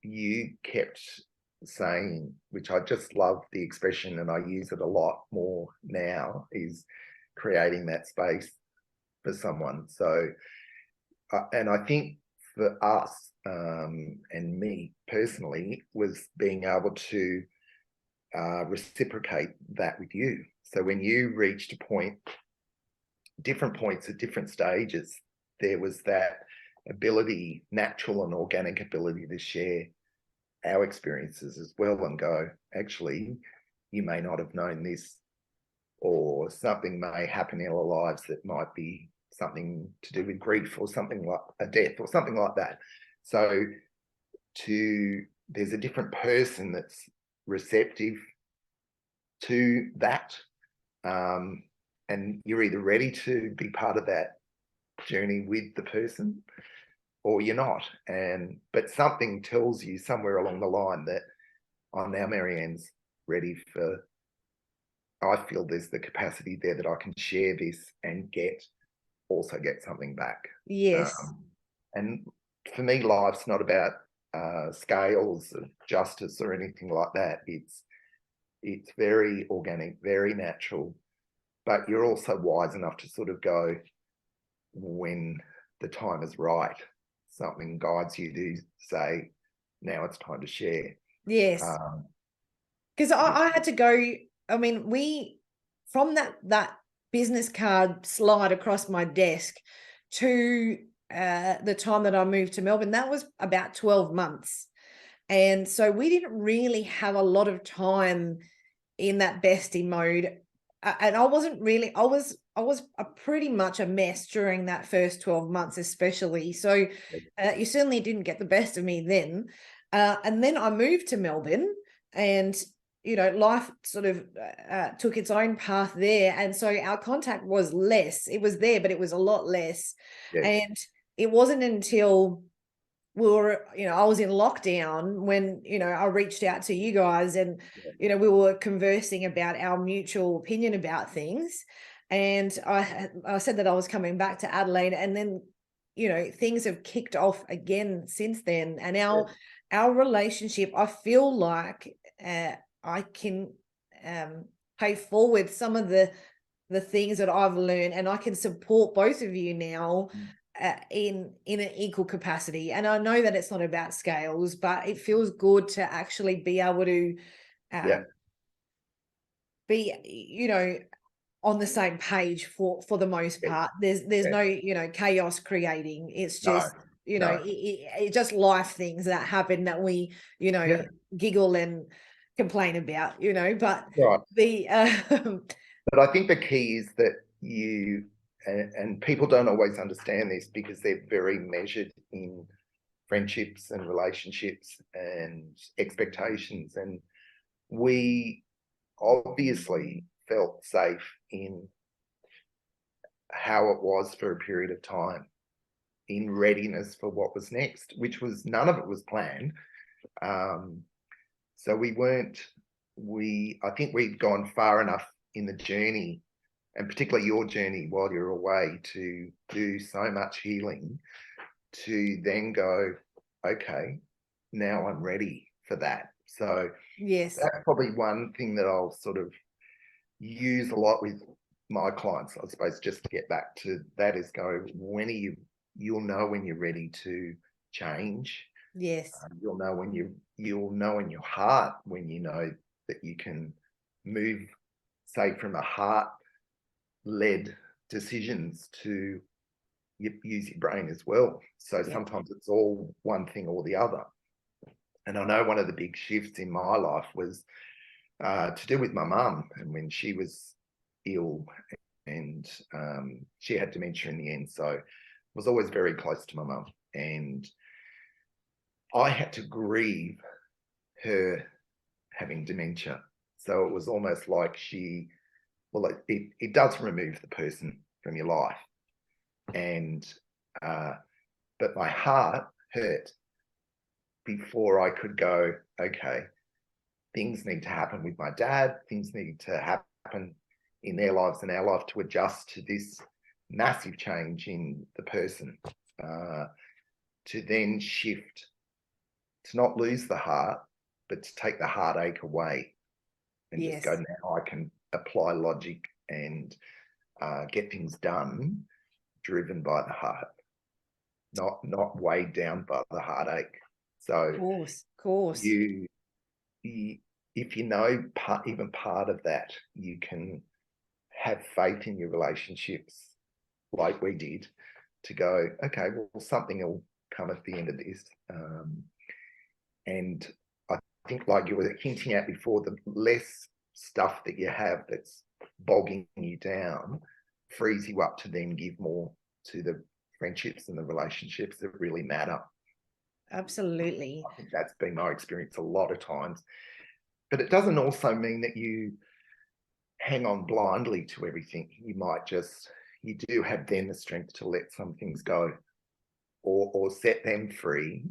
you kept saying, which I just love the expression, and I use it a lot more now, is creating that space for someone. So, and I think for us, and me personally, was being able to reciprocate that with you. So when you reached a point, different points at different stages, there was that ability, natural and organic ability, to share our experiences as well and go, actually, you may not have known this, or something may happen in our lives that might be something to do with grief or something like a death or something like that. So there's a different person that's receptive to that. And you're either ready to be part of that journey with the person or you're not. But something tells you somewhere along the line that, oh, now Maryanne's ready for, I feel there's the capacity there that I can share this and also get something back. Yes. And for me, life's not about scales of justice or anything like that. It's very organic, very natural, but you're also wise enough to sort of go, when the time is right, something guides you to say, now it's time to share. Yes. Because I had to go, I mean, from that business card slide across my desk to the time that I moved to Melbourne, that was about 12 months. And so we didn't really have a lot of time in that bestie mode. And I wasn't really, I was pretty much a mess during that first 12 months, especially. So you certainly didn't get the best of me then. And then I moved to Melbourne, and, life sort of took its own path there. And so our contact was less. It was there, but it was a lot less. Yes. And it wasn't until we were, I was in lockdown when, I reached out to you guys, and, we were conversing about our mutual opinion about things. And I said that I was coming back to Adelaide, and then, things have kicked off again since then. And our relationship, I feel like I can pay forward some of the things that I've learned, and I can support both of you now in an equal capacity. And I know that it's not about scales, but it feels good to actually be able to be, on the same page for the most part. There's no, chaos creating. It's just, it just life things that happen that we, giggle and complain about, but but I think the key is that and people don't always understand this because they're very measured in friendships and relationships and expectations. And we obviously felt safe in how it was for a period of time, in readiness for what was next, which was, none of it was planned. So I think we'd gone far enough in the journey, and particularly your journey while you're away, to do so much healing, to then go, okay, now I'm ready for that. So yes, that's probably one thing that I'll sort of use a lot with my clients, I suppose, just to get back to that, is go, you'll know when you're ready to change. Yes. You'll know in your heart when you know that you can move, say, from a heart-led decisions to use your brain as well. So sometimes it's all one thing or the other. And I know one of the big shifts in my life was to do with my mum, and when she was ill, and she had dementia in the end. So I was always very close to my mum, and I had to grieve her having dementia. So it was almost like it does remove the person from your life. And, but my heart hurt before I could go, okay, things need to happen with my dad, things need to happen in their lives and our life to adjust to this massive change in the person, to then shift, to not lose the heart, but to take the heartache away and just go, now I can apply logic and get things done driven by the heart, not weighed down by the heartache. So of course. You if you know even part of that, you can have faith in your relationships like we did, to go, okay, well, something will come at the end of this. And I think, like you were hinting at before, the less stuff that you have that's bogging you down frees you up to then give more to the friendships and the relationships that really matter. Absolutely. I think that's been my experience a lot of times. But it doesn't also mean that you hang on blindly to everything. You do have then the strength to let some things go, or set them free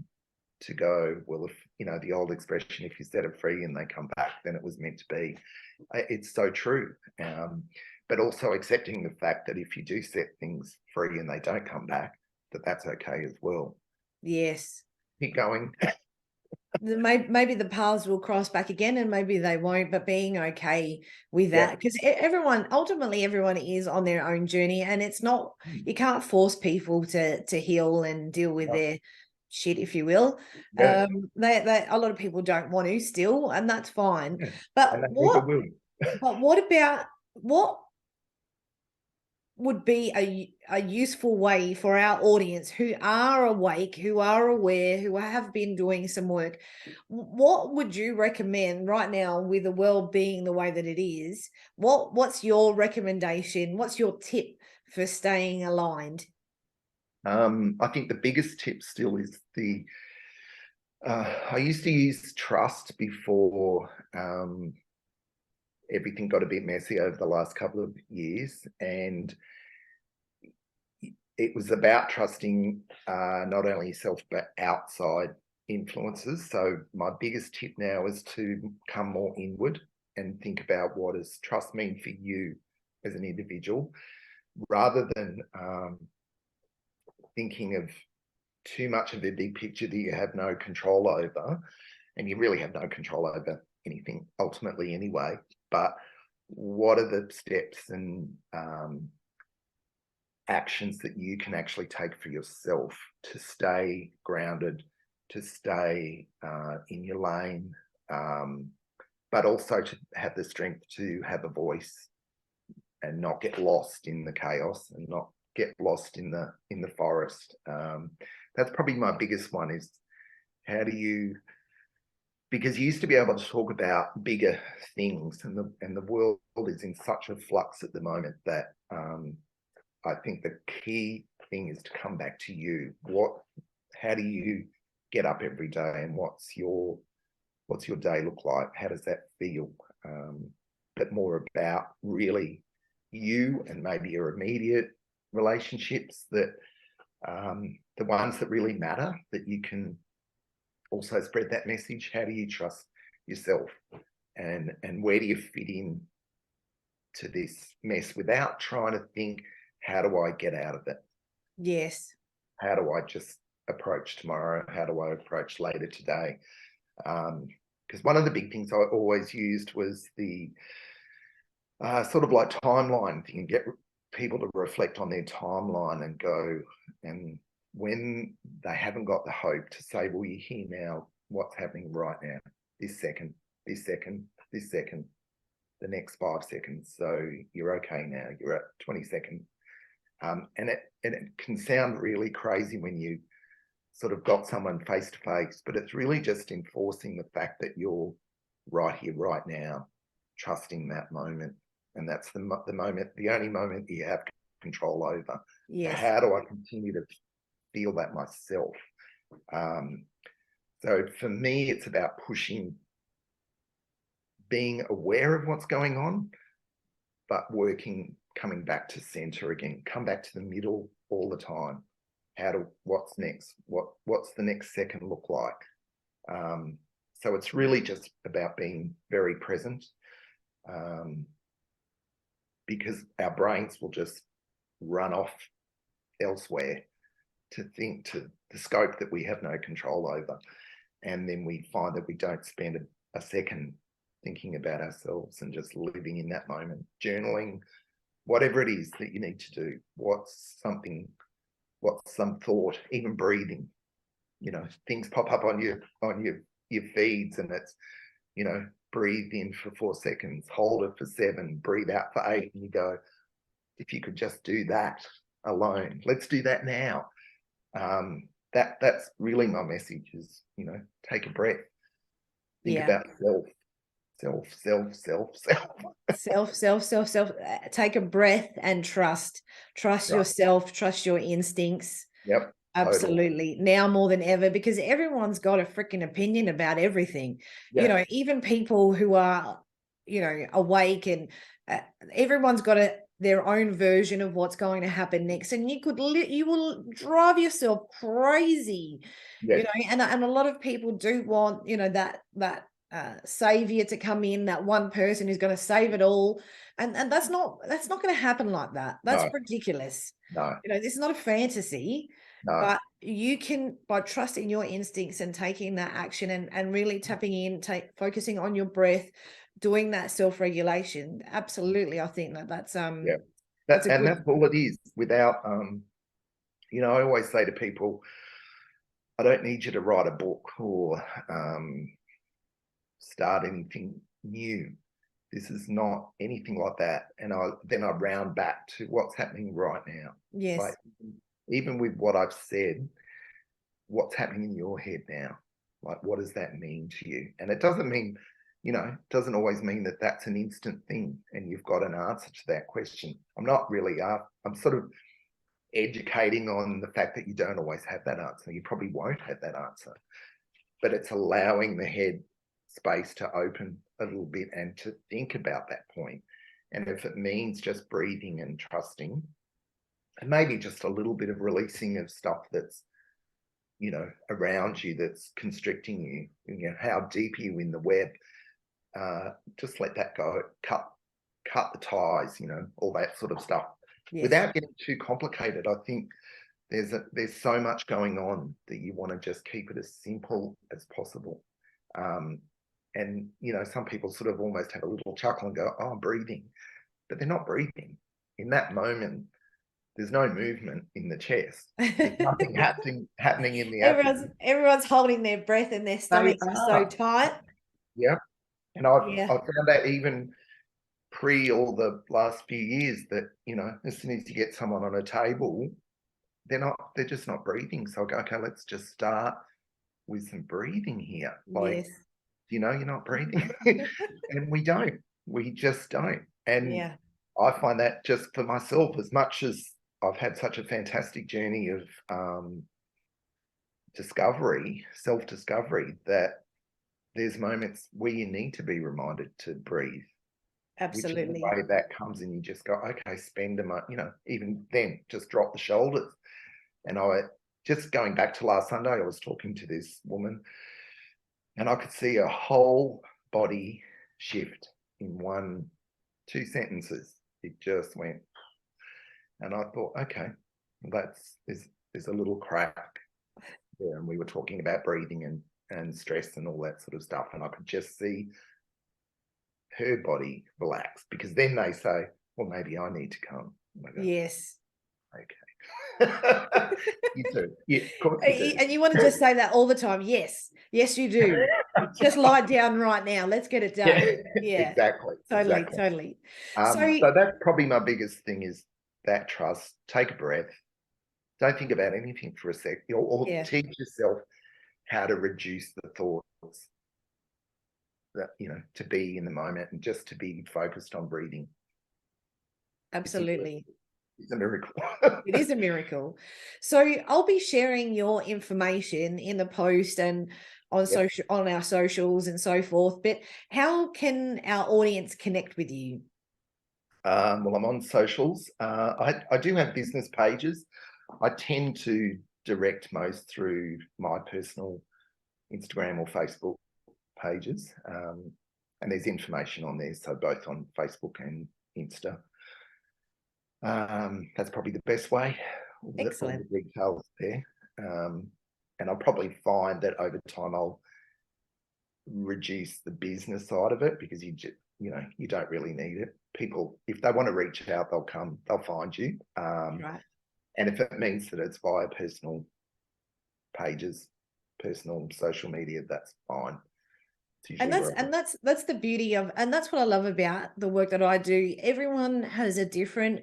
to go, well, if, the old expression, if you set it free and they come back, then it was meant to be. It's so true. But also accepting the fact that if you do set things free and they don't come back, that's okay as well. Yes. Keep going. Maybe the paths will cross back again, and maybe they won't, but being okay with that, because ultimately everyone is on their own journey, and it's not, you can't force people to heal and deal with their shit, if you will. A lot of people don't want to still, and that's fine. But what about, what would be a useful way for our audience who are awake, who are aware, who have been doing some work? What would you recommend right now, with the world being the way that it is? What's your recommendation? What's your tip for staying aligned? I think the biggest tip still is I used to use trust before everything got a bit messy over the last couple of years, and it was about trusting not only yourself but outside influences. So my biggest tip now is to come more inward and think about, what does trust mean for you as an individual, rather than thinking of too much of a big picture that you have no control over. And you really have no control over anything ultimately anyway. But what are the steps and actions that you can actually take for yourself to stay grounded, to stay in your lane, but also to have the strength to have a voice and not get lost in the chaos and not get lost in the forest. That's probably my biggest one, is how do you, because you used to be able to talk about bigger things, and the world is in such a flux at the moment that I think the key thing is to come back to you. How do you get up every day, and what's your day look like? How does that feel? But more about really you, and maybe your immediate relationships, that the ones that really matter, that you can also spread that message. How do you trust yourself, and where do you fit in to this mess without trying to think, how do I get out of it? Yes. How do I just approach tomorrow? How do I approach later today? Because one of the big things I always used was the sort of like timeline thing, get people to reflect on their timeline and go, and when they haven't got the hope, to say, well, you're here now, what's happening right now, this second, this second, this second, the next 5 seconds. So you're okay now, you're at 20 seconds. And it can sound really crazy when you sort of got someone face to face, but it's really just enforcing the fact that you're right here, right now, trusting that moment. And that's the moment, the only moment you have control over. Yes. How do I continue to feel that myself? So for me, it's about pushing, being aware of what's going on, but coming back to center again, come back to the middle all the time. What's next? What's the next second look like? So it's really just about being very present, because our brains will just run off elsewhere to think to the scope that we have no control over. And then we find that we don't spend a second thinking about ourselves and just living in that moment, journaling, whatever it is that you need to do. What's some thought, even breathing, things pop up on your feeds, and it's, breathe in for 4 seconds, hold it for 7, breathe out for 8, and you go, if you could just do that alone, let's do that now. That's really my message is, take a breath, think about self. Take a breath and trust yourself, trust your instincts. Yep. Absolutely. Totally. Now more than ever, because everyone's got a freaking opinion about everything. Yeah. Even people who are, awake, and everyone's got their own version of what's going to happen next. And you will drive yourself crazy, and a lot of people do want, that savior to come in, that one person who's going to save it all. And that's not going to happen like that. That's ridiculous. No. This is not a fantasy. No. But you can, by trusting your instincts and taking that action and really tapping in, focusing on your breath, doing that self-regulation. Absolutely. I think that's that's all it is. Without I always say to people, I don't need you to write a book or start anything new. This is not anything like that. And then I round back to what's happening right now. Yes. Like, even with what I've said, what's happening in your head now? Like, what does that mean to you? And it doesn't mean, doesn't always mean that that's an instant thing and you've got an answer to that question. I'm sort of educating on the fact that you don't always have that answer. You probably won't have that answer, but it's allowing the head space to open a little bit and to think about that point. And if it means just breathing and trusting, and maybe just a little bit of releasing of stuff that's, around you that's constricting you, how deep are you in the web? Just let that go. Cut the ties, all that sort of stuff. Yes. Without getting too complicated. I think there's so much going on that you want to just keep it as simple as possible. And, some people sort of almost have a little chuckle and go, oh, I'm breathing. But they're not breathing. In that moment, there's no movement in the chest. There's nothing happening in the abdomen. Everyone's holding their breath and their stomachs are so tight. Yeah. And I've found that even pre all the last few years that, as soon as you get someone on a table, they're just not breathing. So I go, okay, let's just start with some breathing here. Like, yes. You're not breathing. And we just don't. And I find that just for myself, as much as I've had such a fantastic journey of self-discovery, that there's moments where you need to be reminded to breathe. Absolutely. Whichever way that comes in, you just go, okay, spend a moment, even then, just drop the shoulders. And just going back to last Sunday, I was talking to this woman and I could see a whole body shift in 2 sentences. It just went. And I thought, okay, there's a little crack there. And we were talking about breathing and stress and all that sort of stuff. And I could just see her body relax, because then they say, well, maybe I need to come. And I go, yes. Okay. You do. Yeah, of course you do. And you want to just say that all the time. Yes, you do. Just lie down right now. Let's get it done. Yeah. Exactly. Totally. So that's probably my biggest thing, is that trust. Take a breath. Don't think about anything for a sec. Or teach yourself how to reduce the thoughts, that, to be in the moment and just to be focused on breathing. Absolutely. It's a miracle. It is a miracle. So I'll be sharing your information in the post and on on our socials and so forth. But how can our audience connect with you? Well, I'm on socials. I do have business pages. I tend to direct most through my personal Instagram or Facebook pages. And there's information on there, so both on Facebook and Insta. That's probably the best way. Excellent. The details there. And I'll probably find that over time I'll reduce the business side of it, because you don't really need it. People, if they want to reach out, they'll find you. Right. And if it means that it's via personal pages, personal social media, that's fine. And that's the beauty of, and that's what I love about the work that I do. Everyone has a different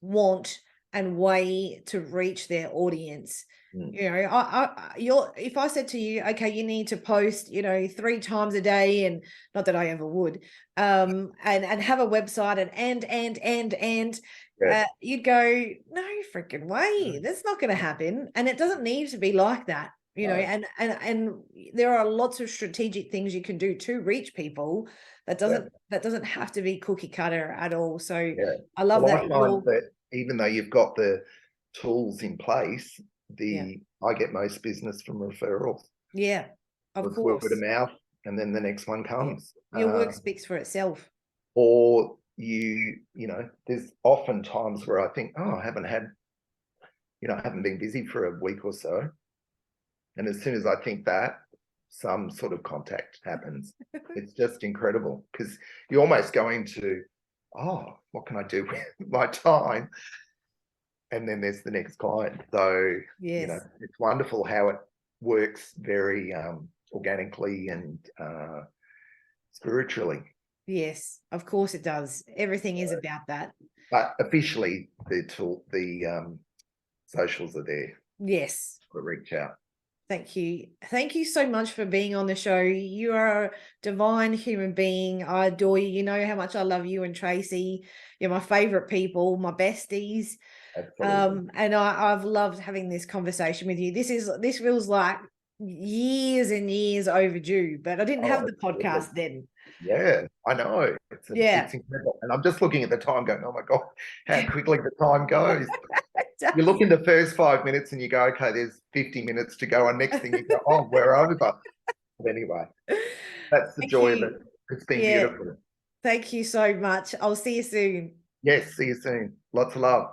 want and way to reach their audience. You know, if I said to you, okay, you need to post, 3 times a day, and not that I ever would, and have a website and you'd go, no freaking way, that's not going to happen. And it doesn't need to be like that, and there are lots of strategic things you can do to reach people. That doesn't have to be cookie cutter at all. So I love that. I find that even though you've got the tools in place, I get most business from referrals. Yeah, of course. Word of mouth, and then the next one comes. Your work speaks for itself. Or there's often times where I think, oh, I haven't been busy for a week or so. And as soon as I think that, some sort of contact happens. It's just incredible, because you're almost going to, oh, what can I do with my time? And then there's the next client. So, it's wonderful how it works very organically and spiritually. Yes, of course it does. Everything is about that. But officially, the socials are there. Yes. To reach out. Thank you. Thank you so much for being on the show. You are a divine human being. I adore you. You know how much I love you and Tracy. You're my favorite people, my besties. Absolutely. And I've loved having this conversation with you. This feels like years and years overdue, but I didn't have the podcast then. Yeah, I know. It's incredible. And I'm just looking at the time going, oh my God, how quickly the time goes. You look in the first 5 minutes and you go, okay, there's 50 minutes to go. And next thing you go, oh, we're over. But anyway, that's the joy of it. It's been beautiful. Thank you so much. I'll see you soon. Yes, see you soon. Lots of love.